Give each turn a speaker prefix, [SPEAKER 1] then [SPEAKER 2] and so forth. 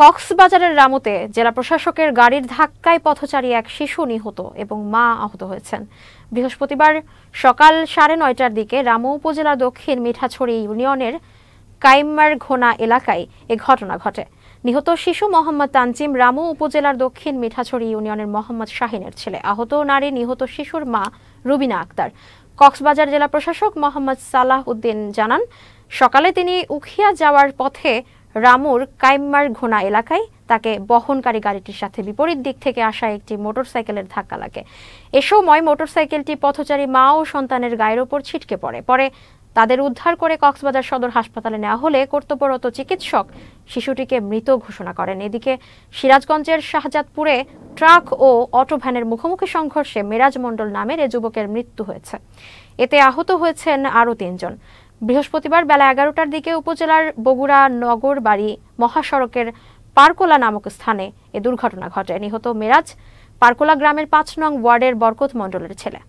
[SPEAKER 1] কক্সবাজারের রামুতে জেলা প্রশাসকের গাড়ির ধাক্কায় পথচারী এক শিশু নিহত এবং মা আহত হয়েছেন। বৃহস্পতিবার সকাল 9:30টার দিকে রামু উপজেলা দক্ষিণ মিঠাছড়ি ইউনিয়নের কাইম্মারঘোনা এলাকায় এ ঘটনা ঘটে। নিহত শিশু মোহাম্মদ তানজিম রামু উপজেলার দক্ষিণ মিঠাছড়ি ইউনিয়নের মোহাম্মদ শাহিনের ছেলে। আহত নারী নিহত শিশুর মা রুবিনা আক্তার। কক্সবাজার জেলা প্রশাসক মোহাম্মদ সালাহ উদ্দিন জানান, সকালে তিনি উখিয়া যাওয়ার পথে রামুর কাইম্মারঘোনা এলাকায় তাকে বহনকারী গাড়িটির সাথে বিপরীত দিক থেকে আসা একটি মোটরসাইকেলের ধাক্কা লাগে। এ সময় মোটরসাইকেলটি পথচারী মা ও সন্তানের গায়ের ওপর ছিটকে পড়ে। পরে তাদের উদ্ধার করে কক্সবাজার সদর হাসপাতালে নেওয়া হলে কর্তব্যরত চিকিৎসক শিশুটিকে মৃত ঘোষণা করেন। এদিকে সিরাজগঞ্জের শাহজাদপুরে ট্রাক ও অটোভ্যানের মুখোমুখি সংঘর্ষে মেরাজ মণ্ডল নামের এ যুবকের মৃত্যু হয়েছে। এতে আহত হয়েছেন আরও 3 জন। বৃহস্পতিবার বেলা 11টার দিকে উপজেলার বগুড়া নগর বাড়ি মহাসড়কের পারকোলা নামক স্থানে এ দুর্ঘটনা ঘটে। নিহত মেরাজ পারকোলা গ্রামের 5 নং ওয়ার্ডের বরকত মণ্ডলের ছেলে।